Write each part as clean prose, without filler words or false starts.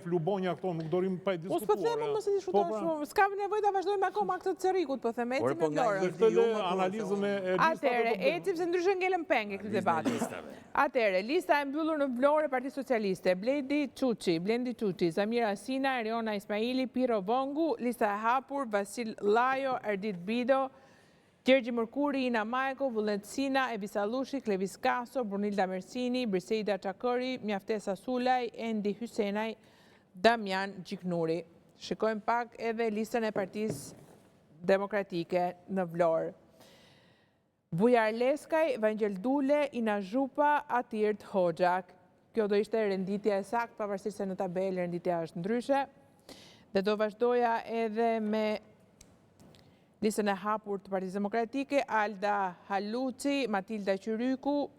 Lubonja këto nuk dorim pa i diskutuar. Po s'po mos e diskutojmë shumë. S'ka nevojë ta vazhdojmë akoma këtë cerikut, po them ecim me Vlorën. Analizën e listave. Atëre, ecim se ndryshe ngelëm penge këtë debat. Atëre, lista e mbyllur në Vlorë e Partisë Socialiste, Blendi Çuçi, Zamira Sina, Eriona Ismaili, Piro Vongu, lista e hapur, Vasil Llajo, Ardit Bido, Gjergji Mërkuri, Ina Majko, Vullnet Sina, Ebi Sallushi, Klevis Kaso, Brunilda Mersini, Briseida Çakëri, Mjaftesa Sulaj, Endi Hysenaj, Damian Gjiknuri. Shikojmë pak edhe listën e Partisë Demokratike në Vlorë. Bujar Leskaj, Vangel Dule, Ina Zhupa, Atirt Hoxhak. Kjo do ishte renditja e saktë, pavarësisht se në tabelë renditja është ndryshe. Dhe do vazhdoja edhe me listën e hapur të Partisë Demokratike, Alda Haluci, Matilda Qyrku,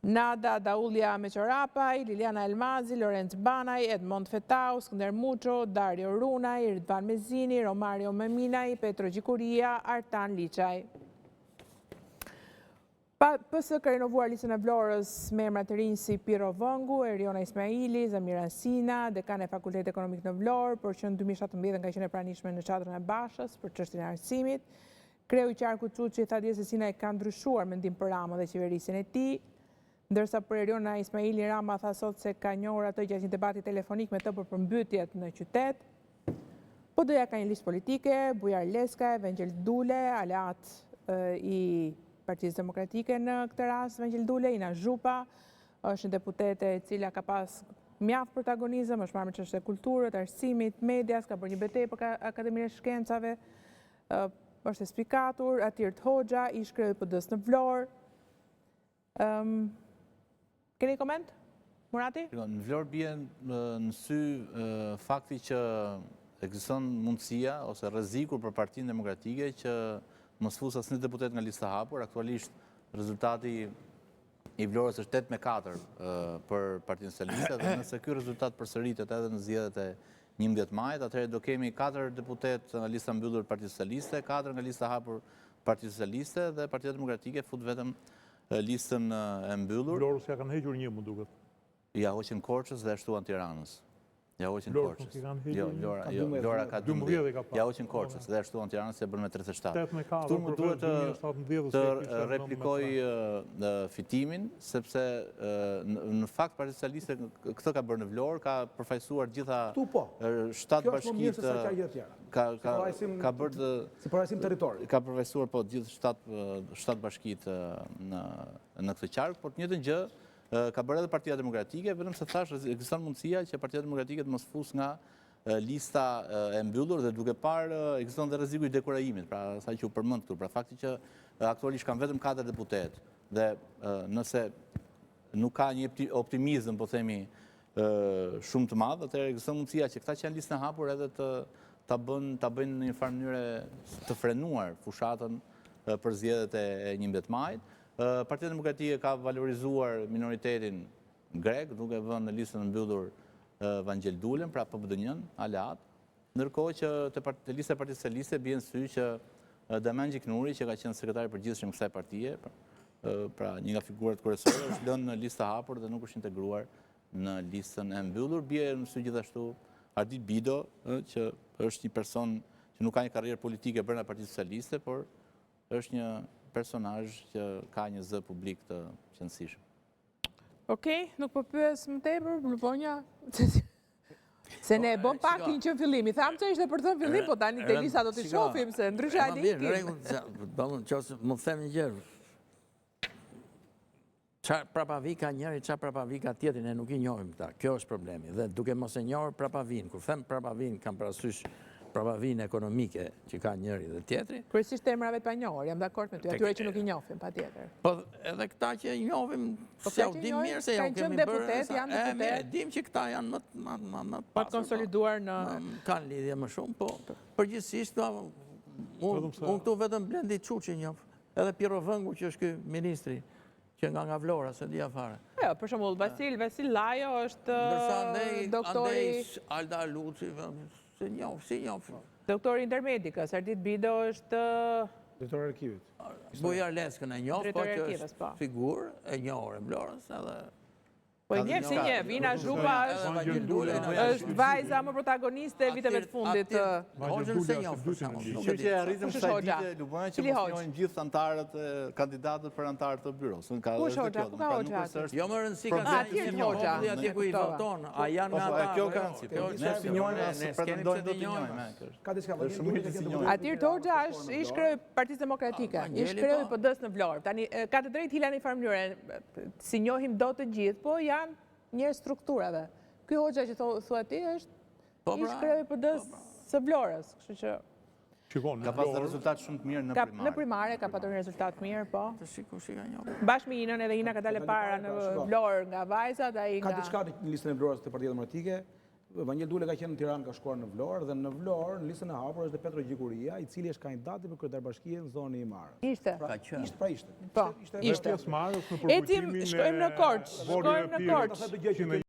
Nada Daullia Meqorapaj, Liliana Elmazi, Lorenz Banaj, Edmond Fetau, Skënder Muço, Dario Runaj, Ridvan Mezini, Romario Meminaj, Petro Gjikuria, Artan Liçaj. PS ka rinovuar listën e Vlorës me emra të rinj si Piro Vongu, Eriona Ismaili, Zamira Sina, dekan e Fakultetit Ekonomik në Vlorë, por që në 2017 ka qenë e pranishme në çadrën e Bashës për çështjen e arsimit. Kreu i qarku Çuçi tha dje se Sina ka ndryshuar mendim për Ramën dhe qeverisin e tij. Ndërsa për Eriona Ismaili, Rama tha sot se ka njohur atë gjatë një debati telefonik me të për përmbytjet në qytet. PD-ja ka një listë politike, Bujar Leskaj, Vangel Dule, aleat i Partisë Demokratike në këtë rast, Vangel Dule, Ina Zhupa, është një deputete e cila ka pas mjaft protagonizëm, është marrë me çështje kulturët, arsimit, medias, ka bërë një betejë për Akademinë e Shkencave, është spikatur, Atirt Hoxha, ish kreu i PD-s në Vlorë. Keni koment, Murati? Në Vlorë bie në sy fakti që ekziston mundësia ose rreziku për Partinë Demokratike që mos fusë asnjë deputet nga lista hapur. Aktualisht rezultati i Vlorës është 8-4 për Partinë Socialiste dhe nëse ky rezultat përsëritet edhe në zgjedhjet e 11 majit, atëherë do kemi 4 deputet nga lista mbyllur Partisë Socialiste, 4 nga lista hapur Partisë Socialiste dhe Partia Demokratike fut vetëm listën e mbyllur. Vlorës ja kanë hequr një, më duket. Ja hoqën Korçës dhe ashtu anë Tiranës. Ja hoqën Korçës. Jo, Vlora ka 12. Ja hoqën Korçës dhe ashtu anë Tiranës se bën me 37. Këtu më duhet të replikoj fitimin, sepse në fakt Partia Socialiste këtë ka bërë në Vlorë, ka përfaqësuar gjitha 7 bashkitë. Ka bërë si përfaqësim territori. Ka përfaqësuar po gjithë 7 bashkitë në këtë qark, por të njëjtën gjë ka bërë edhe Partia Demokratike, vetëm se thash ekziston mundësia që Partia Demokratike të mos fusë nga lista e mbyllur dhe duke parë ekziston dhe rreziku i dekurajimit, pra sa që u përmend këtu, pra fakti që aktualisht kanë vetëm 4 deputet dhe nëse nuk ka një optimizëm, po themi, shumë të madh, atëherë ekziston mundësia që këta që janë listën e hapur edhe ta bëjnë në një farë mënyrë të frenuar fushatën për zgjedhjet e 11 majit. Partia Demokratike ka valorizuar minoritetin grek, duke vënë në listën e mbyllur Vangel Dulen, pra PBD-n, aleat, ndërkohë që te lista e Partisë Socialiste bien sy që Damian Gjiknuri, që ka qenë sekretari i përgjithshëm kësaj partie, pra një nga figurat kryesore, është lënë në listë hapur dhe nuk është integruar në listën e mbyllur. Bie në sy gjithashtu Ardit Bido, që është një person që nuk ka një karrierë politike brenda Partisë Socialiste, por është një personazh që ka një zë publik të qëndësishëm. Okej, nuk po pyes më tepër, Lubonja. Se ne bëm pak një që fillimi. Tham që ishte për të fillim, po tani te lista do t'i shohim se ndryshe ai ikim. Më them një gjë. Çfarë prapavi ka njëri, çfarë prapavi ka tjetri, ne nuk i njohim këta. Kjo është problemi. Dhe duke mos e njohur prapavin, kur them prapavin, kam parasysh prapavin ekonomike që ka njëri dhe tjetri. Kryesisht emrave të panjohur, jam dakord me ty, atyre që nuk i njohim patjetër. Po edhe këta që i njohim, se u dim mirë se ju kemi bërë. Janë deputet, dim që këta janë më pa konsoliduar në kanë lidhje më shumë, po përgjithsisht unë këtu vetëm Blendi Çuçi njoh, edhe Piro Vongu që është ky ministri që nga Vlora, se dia fare. Jo, për shembull Vasil Llajo është doktori Alda Luçi, si njoh. Doktori intermedikës, Ardit Bido është drejtori i arkivit. Bujar Leskën e njoh, po që është figurë e njohur e Vlorës edhe Po i njeh si njeh, Vina Zhupa është vajza më protagoniste viteve të fundit të Hoxhën se njoh për shembull. Nuk e Kështu di. që arritëm Kush kësaj është Hoxha? dite Lubëna që Cili mos Hoxh? njohin gjithë antarët kandidatët për antarë të byros. Kush Hoxha? Ku ka Hoxha aty? Jo më rëndësi Problem. ka Atje se Hoxha. populli atje ku i Kuptova. voton, a janë nga ata. Kjo ka rëndësi. Ne si njohim as ne pretendojmë do të njohim. njohim. Ka diçka Është shumë mirë që si njohim. Atir Hoxha është ish kreu i Partisë Demokratike, ish kreu i PD-s në Vlorë. Tani ka të drejtë Hila në një farë mënyrë, si njohim do të gjithë, po janë njerëz strukturave. Ky Hoxha që thua ti është ish kreu i PD-s së Vlorës, kështu që Shikon, Ka pasur rezultat shumë të mirë në në primare. primare ka patur një rezultat mirë, po. Të shikosh ka njoh. Bashkë me Inën edhe Ina ka dalë para në Vlorë nga vajzat, ai Ka nga diçka në listën e Vlorës të Partia Demokratike. Vangel Dule ka qenë në Tiranë, ka shkuar në Vlorë dhe në Vlorë në listën e hapur është Petro Gjikuria, i cili është kandidati për kryetarbashkie në zonën e Imarës. ishte. Ka qenë. Ishte. Po, ishte. Pjesmarrës në Ecim, përfushimin shkojmë në Korçë, shkojmë në Korçë. Korçë.